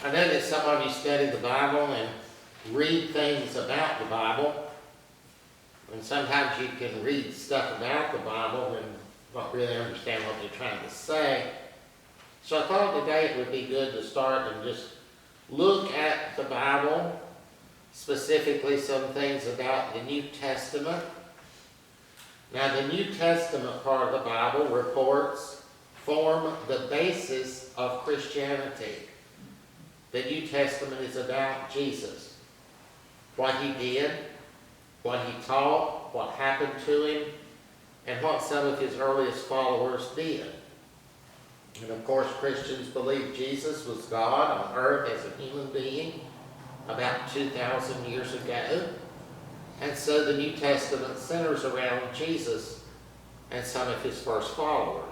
I know that some of you study the Bible and read things about the Bible, and sometimes you can read stuff about the Bible and not really understand what they're trying to say. So I thought today it would be good to start and just look at the Bible, specifically some things about the New Testament. Now, the New Testament part of the Bible reports form the basis of Christianity. The New Testament is about Jesus, what he did, what he taught, what happened to him, and what some of his earliest followers did. And of course, Christians believe Jesus was God on earth as a human being about 2,000 years ago. And so the New Testament centers around Jesus and some of his first followers.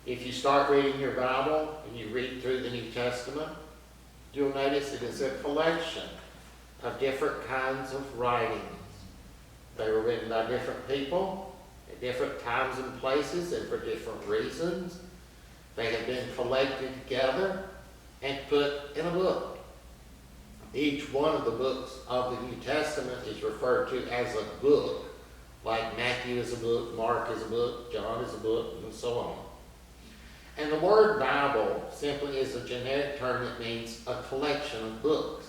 If you start reading your Bible and you read through the New Testament, you'll notice it is a collection of different kinds of writings. They were written by different people at different times and places and for different reasons. They have been collected together and put in a book. Each one of the books of the New Testament is referred to as a book, like Matthew is a book, Mark is a book, John is a book, and so on. And the word Bible simply is a generic term that means a collection of books.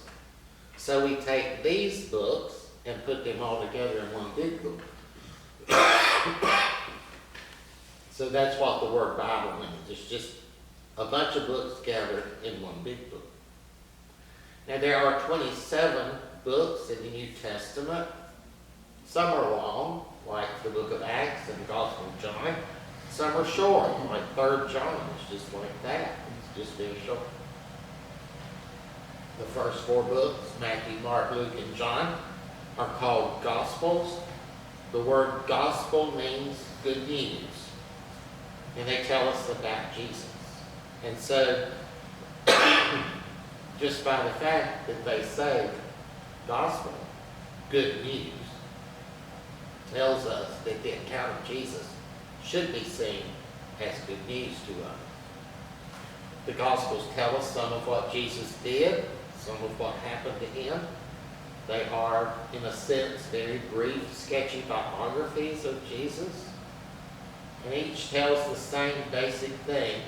So we take these books and put them all together in one big book. So that's what the word Bible means. It's just a bunch of books gathered in one big book. Now there are 27 books in the New Testament. Some are long, like the book of Acts and the Gospel of John. Some are short, like 3rd John. It's just like that. It's just very short. The first 4 books, Matthew, Mark, Luke, and John, are called Gospels. The word gospel means good news. And they tell us about Jesus. And so, just by the fact that they say gospel, good news, tells us that the account of Jesus should be seen as good news to us. The Gospels tell us some of what Jesus did, some of what happened to him. They are, in a sense, very brief, sketchy biographies of Jesus. And each tells the same basic thing,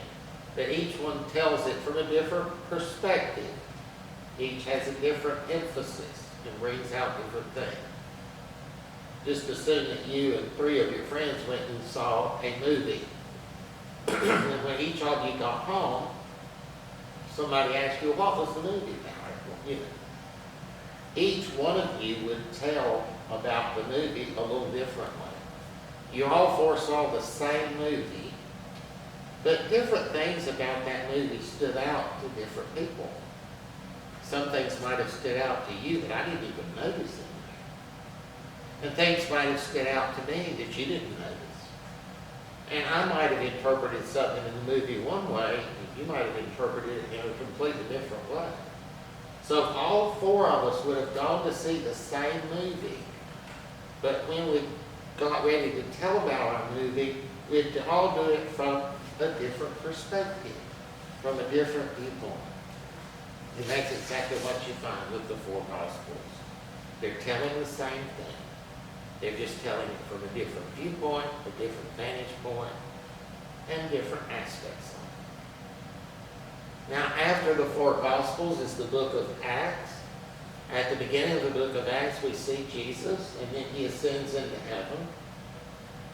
but each one tells it from a different perspective. Each has a different emphasis and brings out different things. Just assume that you and 3 of your friends went and saw a movie. And when each of you got home, somebody asked you, what was the movie about? You know, each one of you would tell about the movie a little differently. You all 4 saw the same movie, but different things about that movie stood out to different people. Some things might have stood out to you that I didn't even notice in there. And things might have stood out to me that you didn't notice. And I might have interpreted something in the movie one way, and you might have interpreted it in a completely different way. So if all 4 of us would have gone to see the same movie, but when we got ready to tell about our movie, we'd all do it from a different perspective, from a different viewpoint. And that's exactly what you find with the 4 Gospels. They're telling the same thing. They're just telling it from a different viewpoint, a different vantage point, and different aspects of it. Now, after the 4 Gospels is the book of Acts. At the beginning of the book of Acts, we see Jesus, and then he ascends into heaven.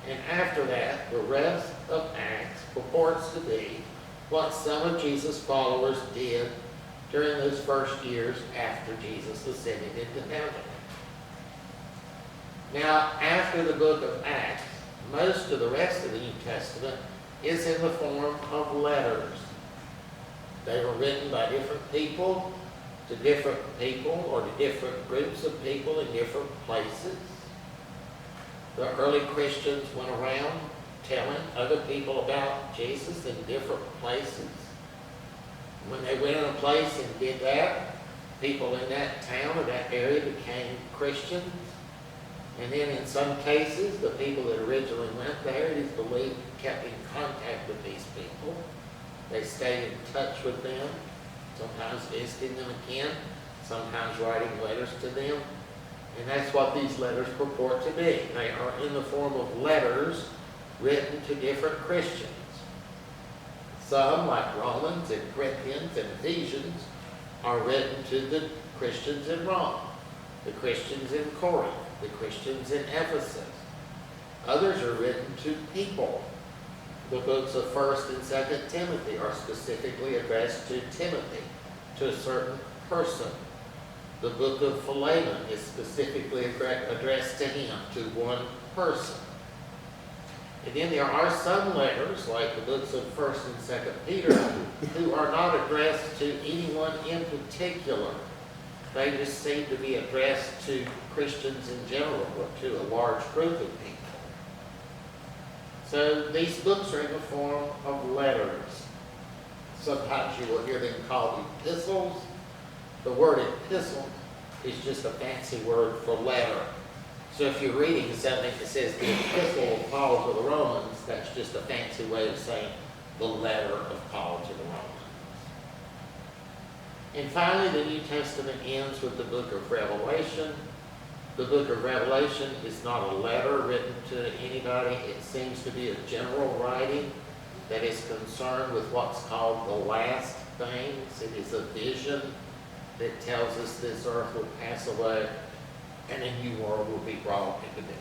And after that, the rest of Acts purports to be what some of Jesus' followers did during those first years after Jesus ascended into heaven. Now, after the book of Acts, most of the rest of the New Testament is in the form of letters. They were written by different people to different people or to different groups of people in different places. The early Christians went around telling other people about Jesus in different places. When they went in a place and did that, people in that town or that area became Christians. And then in some cases, the people that originally went there, it is believed, kept in contact with these people. They stayed in touch with them. sometimes visiting them again, sometimes writing letters to them. And that's what these letters purport to be. They are in the form of letters written to different Christians. Some, like Romans and Corinthians and Ephesians, are written to the Christians in Rome, the Christians in Corinth, the Christians in Ephesus. Others are written to people. The books of 1st and 2nd Timothy are specifically addressed to Timothy, to a certain person. The book of Philemon is specifically addressed to him, to one person. And then there are some letters, like the books of 1st and 2nd Peter, who are not addressed to anyone in particular. They just seem to be addressed to Christians in general, or to a large group of people. So these books are in the form of letters. Sometimes you will hear them called epistles. The word epistle is just a fancy word for letter. So if you're reading something that says the epistle of Paul to the Romans, that's just a fancy way of saying the letter of Paul to the Romans. And finally, the New Testament ends with the book of Revelation. The book of Revelation is not a letter written to anybody. It seems to be a general writing that is concerned with what's called the last things. It is a vision that tells us this earth will pass away and a new world will be brought into being.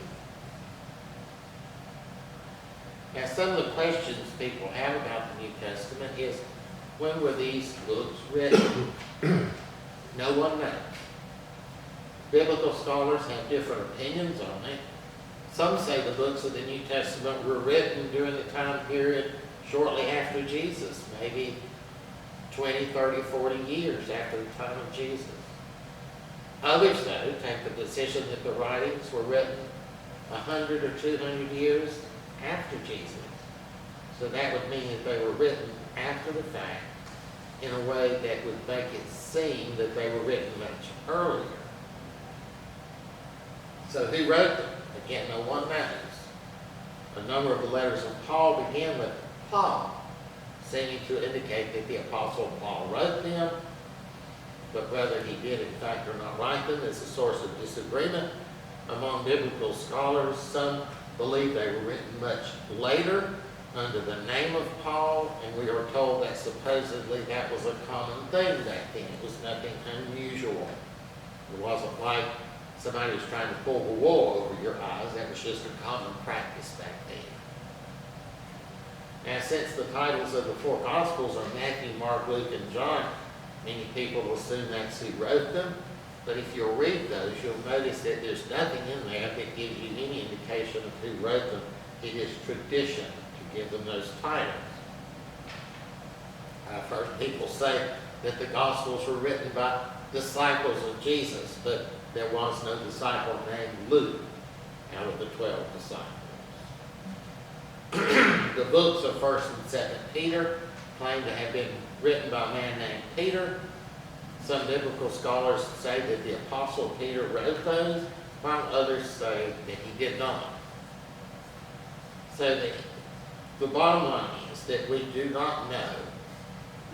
Now, some of the questions people have about the New Testament is, when were these books written? No one knows. Biblical scholars have different opinions on it. Some say the books of the New Testament were written during the time period shortly after Jesus, maybe 20, 30, 40 years after the time of Jesus. Others, though, take the position that the writings were written 100 or 200 years after Jesus. So that would mean that they were written after the fact in a way that would make it seem that they were written much earlier. So who wrote them? Again, no one knows. A number of the letters of Paul begin with Paul, seeming to indicate that the Apostle Paul wrote them, but whether he did in fact or not write them is a source of disagreement among biblical scholars. Some believe they were written much later under the name of Paul, and we are told that supposedly that was a common thing back then. It was nothing unusual. It wasn't like somebody was trying to pull the wool over your eyes. That was just a common practice back then. Now, since the titles of the four Gospels are Matthew, Mark, Luke, and John, many people assume that's who wrote them. But if you'll read those, you'll notice that there's nothing in there that gives you any indication of who wrote them. It is tradition to give them those titles. I've heard people say that the Gospels were written by disciples of Jesus, but there was no disciple named Luke out of the 12 disciples. The books of 1st and 2nd Peter claim to have been written by a man named Peter. Some biblical scholars say that the Apostle Peter wrote those, while others say that he did not. So the bottom line is that we do not know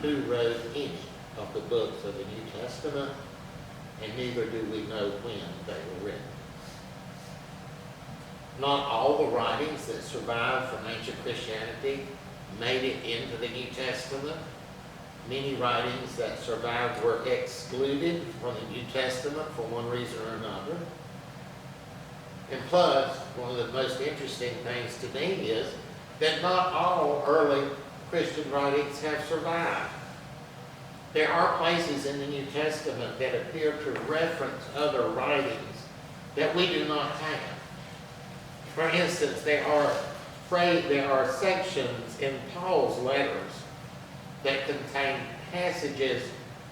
who wrote any of the books of the New Testament, and neither do we know when they were written. Not all the writings that survived from ancient Christianity made it into the New Testament. Many writings that survived were excluded from the New Testament for one reason or another. And plus, one of the most interesting things to me is that not all early Christian writings have survived. There are places in the New Testament that appear to reference other writings that we do not have. For instance, there are sections in Paul's letters that contain passages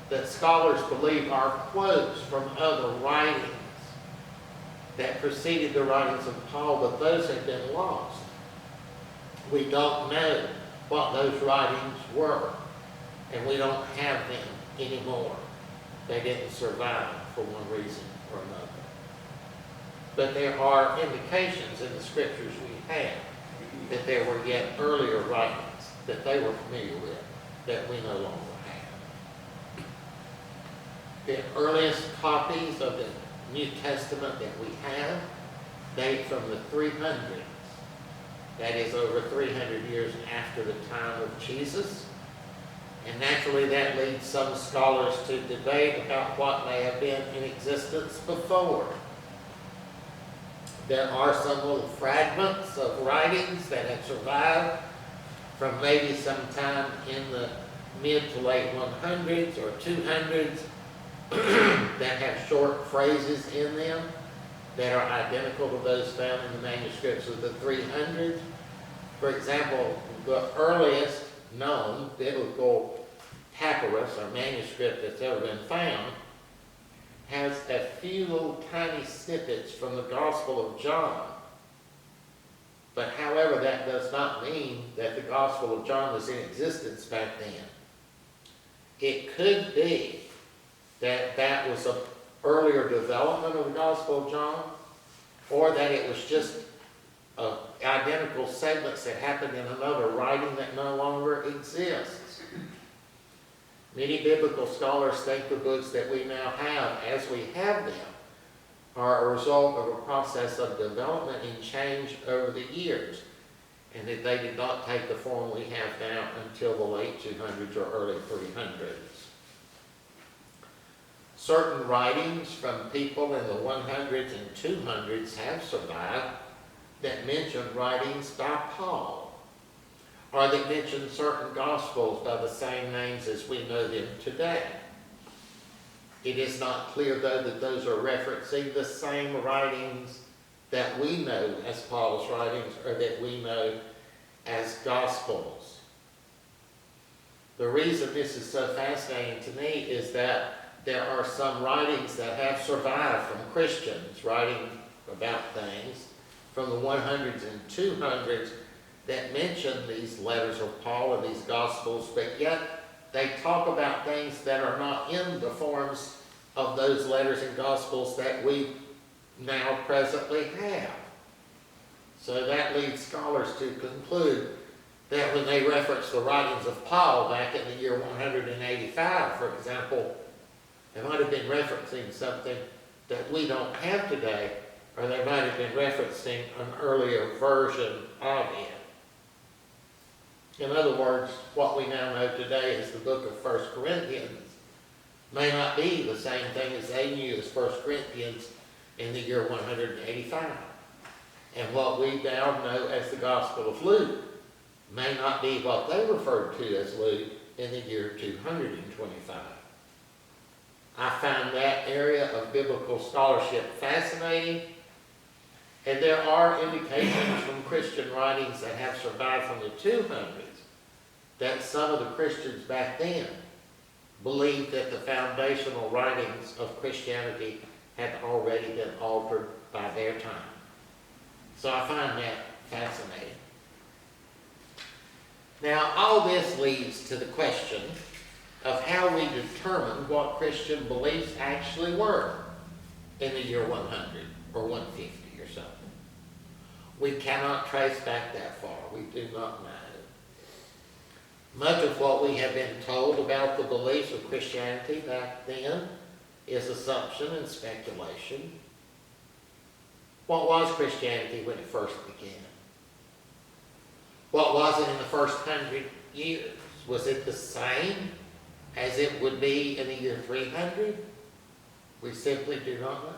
that scholars believe are quotes from other writings that preceded the writings of Paul, but those have been lost. We don't know what those writings were, and we don't have them anymore. They didn't survive for one reason or another. But there are indications in the scriptures we have that there were yet earlier writings that they were familiar with that we no longer have. The earliest copies of the New Testament that we have date from the 300s. That is over 300 years after the time of Jesus. And naturally that leads some scholars to debate about what may have been in existence before. There are some little fragments of writings that have survived from maybe sometime in the mid to late 100s or 200s that have short phrases in them that are identical to those found in the manuscripts of the 300s. For example, the earliest known biblical papyrus or manuscript that's ever been found has a few little tiny snippets from the Gospel of John. But however, that does not mean that the Gospel of John was in existence back then. It could be that that was an earlier development of the Gospel of John, or that it was just identical segments that happened in another writing that no longer exists. Many biblical scholars think the books that we now have, as we have them, are a result of a process of development and change over the years, and that they did not take the form we have now until the late 200s or early 300s. Certain writings from people in the 100s and 200s have survived that mention writings by Paul, or that mention certain Gospels by the same names as we know them today. It is not clear, though, that those are referencing the same writings that we know as Paul's writings or that we know as Gospels. The reason this is so fascinating to me is that there are some writings that have survived from Christians writing about things from the 100s and 200s that mention these letters of Paul and these Gospels, but yet they talk about things that are not in the forms of those letters and Gospels that we now presently have. So that leads scholars to conclude that when they reference the writings of Paul back in the year 185, for example, they might have been referencing something that we don't have today, or they might have been referencing an earlier version of it. In other words, what we now know today as the book of 1 Corinthians may not be the same thing as they knew as 1 Corinthians in the year 185. And what we now know as the Gospel of Luke may not be what they referred to as Luke in the year 225. I find that area of biblical scholarship fascinating, and there are indications from Christian writings that have survived from the 200s that some of the Christians back then believed that the foundational writings of Christianity had already been altered by their time. So I find that fascinating. Now, all this leads to the question of how we determine what Christian beliefs actually were in the year 100 or 150 or something. We cannot trace back that far. We do not know. Much of what we have been told about the beliefs of Christianity back then is assumption and speculation. What was Christianity when it first began? What was it in the first 100 years? Was it the same as it would be in the year 300? We simply do not know.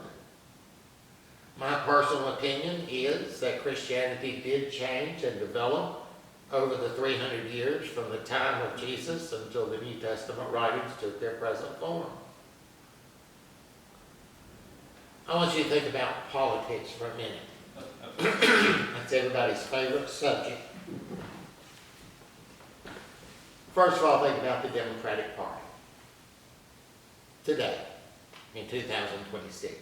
My personal opinion is that Christianity did change and develop over the 300 years from the time of Jesus until the New Testament writings took their present form. I want you to think about politics for a minute. That's everybody's favorite subject. First of all, think about the Democratic Party today, in 2026.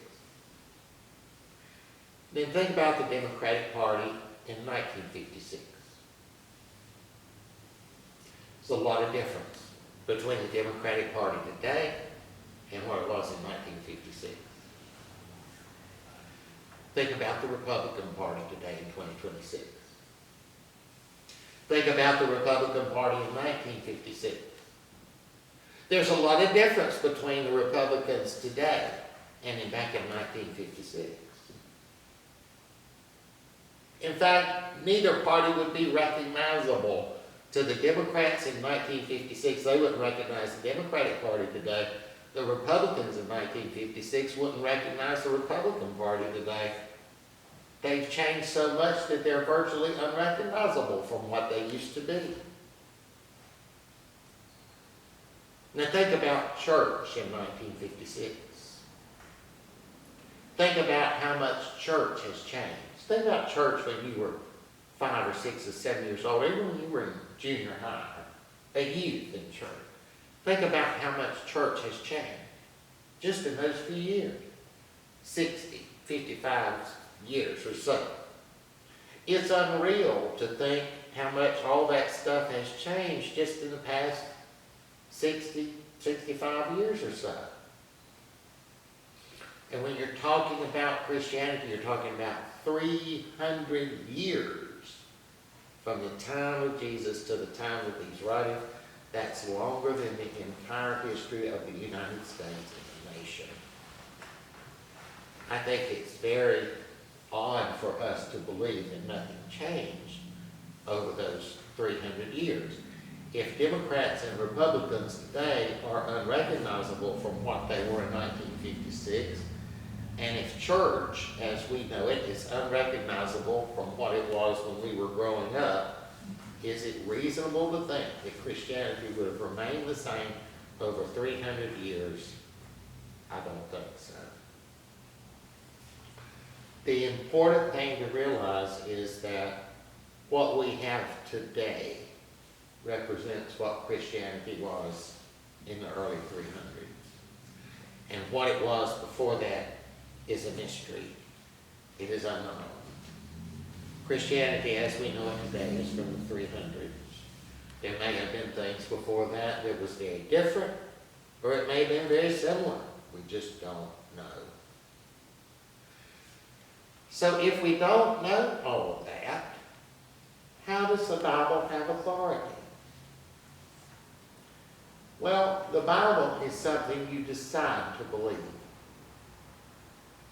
Then think about the Democratic Party in 1956. There's a lot of difference between the Democratic Party today and what it was in 1956. Think about the Republican Party today in 2026. Think about the Republican Party in 1956. There's a lot of difference between the Republicans today and back in 1956. In fact, neither party would be recognizable to the Democrats in 1956. They wouldn't recognize the Democratic Party today. The Republicans in 1956 wouldn't recognize the Republican Party today. They've changed so much that they're virtually unrecognizable from what they used to be. Now think about church in 1956. Think about how much church has changed. Think about church when you were 5 or 6 or 7 years old, even when you were in junior high, a youth in church. Think about how much church has changed just in those few years, 60, 55 years or so. It's unreal to think how much all that stuff has changed just in the past 60, 65 years or so. And when you're talking about Christianity, you're talking about 300 years from the time of Jesus to the time of these writings. That's longer than the entire history of the United States and the nation. I think it's very odd for us to believe that nothing changed over those 300 years. If Democrats and Republicans today are unrecognizable from what they were in 1956, and if church, as we know it, is unrecognizable from what it was when we were growing up, is it reasonable to think that Christianity would have remained the same over 300 years? I don't think so. The important thing to realize is that what we have today represents what Christianity was in the early 300s. And what it was before that is a mystery. It is unknown. Christianity as we know it today is from the 300s. There may have been things before that that was very different, or it may have been very similar. We just don't know. So if we don't know all of that, how does the Bible have authority? Well, the Bible is something you decide to believe.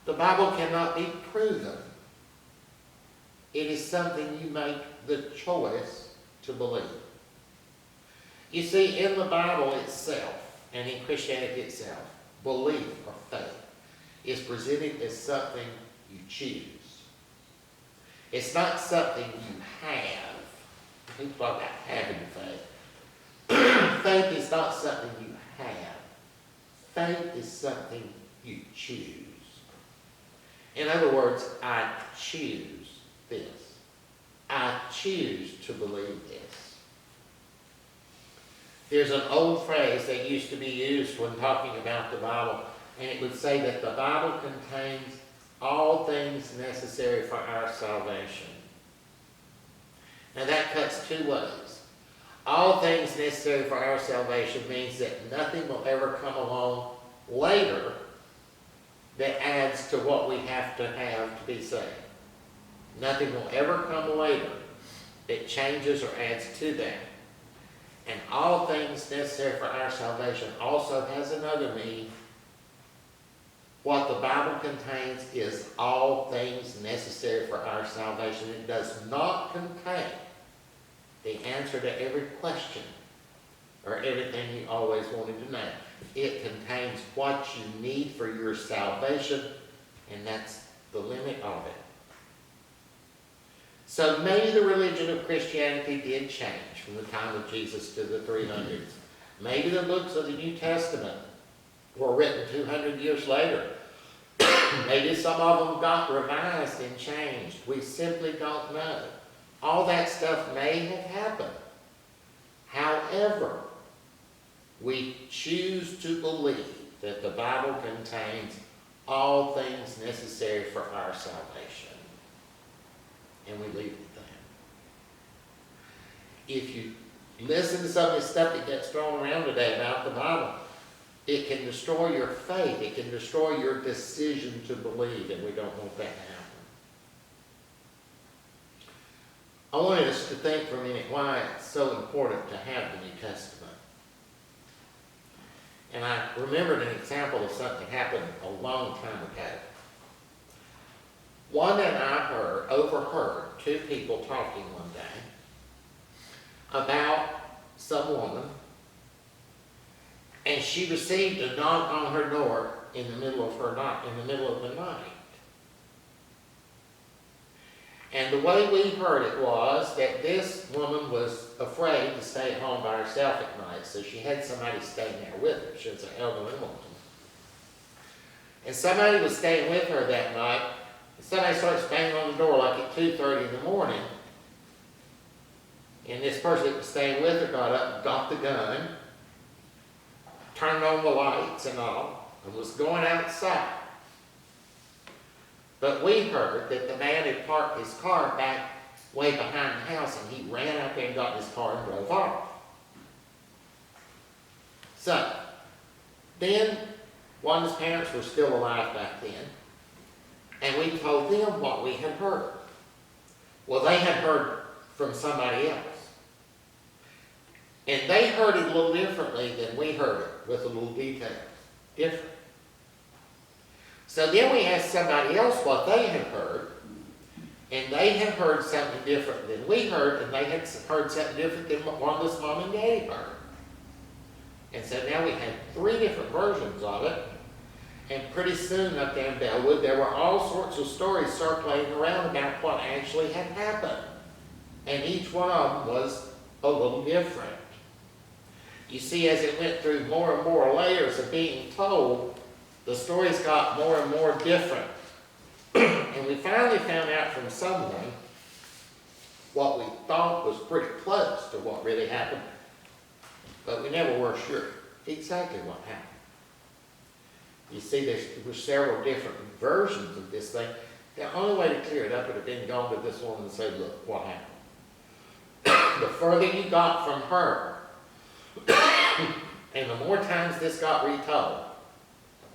The Bible cannot be proven. It is something you make the choice to believe. You see, in the Bible itself, and in Christianity itself, belief or faith is presented as something you choose. It's not something you have. People talk about having faith. Faith is not something you have. Faith is something you choose. In other words, I choose this. I choose to believe this. There's an old phrase that used to be used when talking about the Bible, and it would say that the Bible contains all things necessary for our salvation. Now that cuts two ways. All things necessary for our salvation means that nothing will ever come along later that adds to what we have to be saved. Nothing will ever come later that changes or adds to that. And all things necessary for our salvation also has another meaning. What the Bible contains is all things necessary for our salvation. It does not contain the answer to every question or everything you always wanted to know. It contains what you need for your salvation, and that's the limit of it. So maybe the religion of Christianity did change from the time of Jesus to the 300s. Maybe the books of the New Testament were written 200 years later. Maybe some of them got revised and changed. We simply don't know. All that stuff may have happened. However, we choose to believe that the Bible contains all things necessary for our salvation. And we leave it at that. If you listen to some of the stuff that gets thrown around today about the Bible, it can destroy your faith. It can destroy your decision to believe, and we don't want that to happen. I wanted us to think for a minute why it's so important to have the New Testament. And I remembered an example of something happened a long time ago. One that I overheard two people talking one day about some woman, and she received a knock on her door in the middle of the night. And the way we heard it was that this woman was afraid to stay at home by herself at night, so she had somebody staying there with her. She was an elderly woman. And somebody was staying with her that night, and somebody started banging on the door like at 2:30 in the morning. And this person that was staying with her got up, got the gun, turned on the lights and all, and was going outside. But we heard that the man had parked his car back way behind the house, and he ran out there and got in his car and drove off. So, then, one of his parents were still alive back then, and we told them what we had heard. Well, they had heard from somebody else. And they heard it a little differently than we heard it, with a little detail different. So then we asked somebody else what they had heard, and they had heard something different than we heard, and they had heard something different than what this mom and daddy heard. And so now we had 3 different versions of it, and pretty soon up there in Bellwood, there were all sorts of stories circulating around about what actually had happened. And each one of them was a little different. You see, as it went through more and more layers of being told, the stories got more and more different. And we finally found out from someone what we thought was pretty close to what really happened, but we never were sure exactly what happened. You see, there were several different versions of this thing. The only way to clear it up would have been gone to this woman and say, look, what happened? The further you got from her, and the more times this got retold,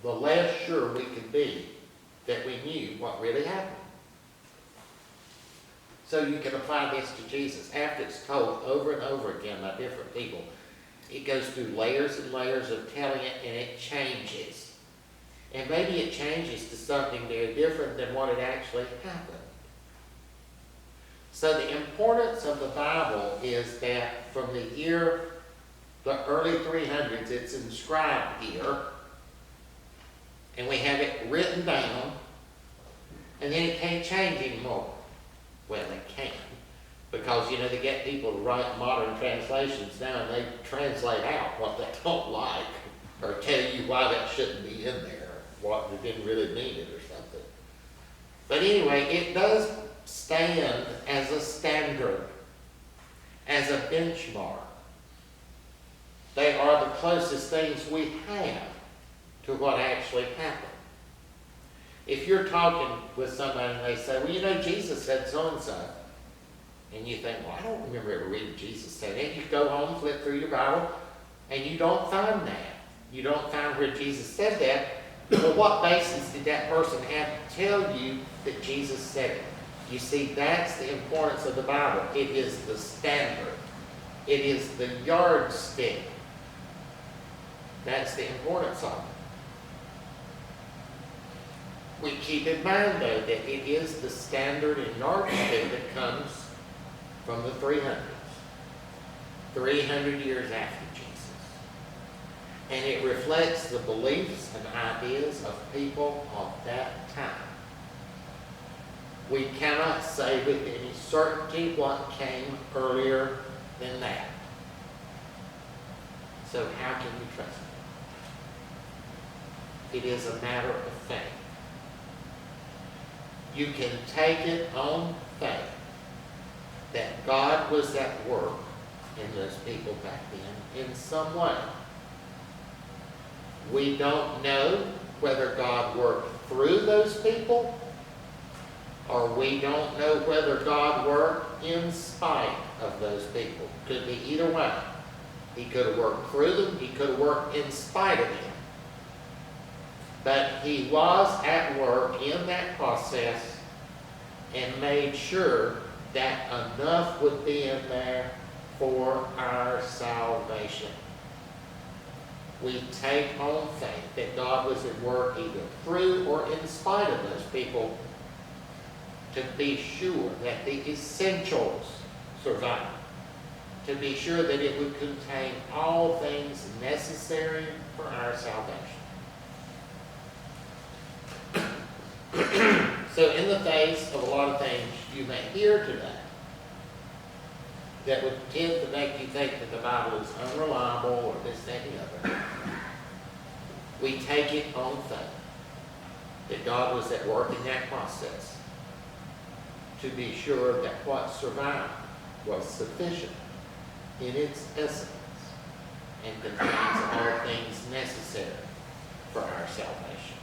the less sure we could be that we knew what really happened. So you can apply this to Jesus. After it's told over and over again by different people, it goes through layers and layers of telling it, and it changes. And maybe it changes to something very different than what had actually happened. So the importance of the Bible is that from the early 300s, it's inscribed here, and we have it written down, and then it can't change anymore. Well, it can, because, they get people to write modern translations now, and they translate out what they don't like, or tell you why that shouldn't be in there, what they didn't really mean it or something. But anyway, it does stand as a standard, as a benchmark. They are the closest things we have to what actually happened. If you're talking with somebody and they say, well, Jesus said so-and-so, and you think, well, I don't remember ever reading Jesus say that. You go home, flip through your Bible, and you don't find that. You don't find where Jesus said that. Well, what basis did that person have to tell you that Jesus said it? You see, that's the importance of the Bible. It is the standard. It is the yardstick. That's the importance of it. We keep in mind, though, that it is the standard and yardstick that comes from the 300s. 300 years after Jesus. And it reflects the beliefs and ideas of people of that time. We cannot say with any certainty what came earlier than that. So how can you trust it? It is a matter of faith. You can take it on faith that God was at work in those people back then in some way. We don't know whether God worked through those people, or we don't know whether God worked in spite of those people. Could be either way. He could have worked through them, he could have worked in spite of them. But he was at work in that process and made sure that enough would be in there for our salvation. we take on faith that God was at work either through or in spite of those people to be sure that the essentials survive, to be sure that it would contain all things necessary for our salvation. So in the face of a lot of things you may hear today that would tend to make you think that the Bible is unreliable or this, that, and the other, we take it on faith that God was at work in that process to be sure that what survived was sufficient in its essence and contains all things necessary for our salvation.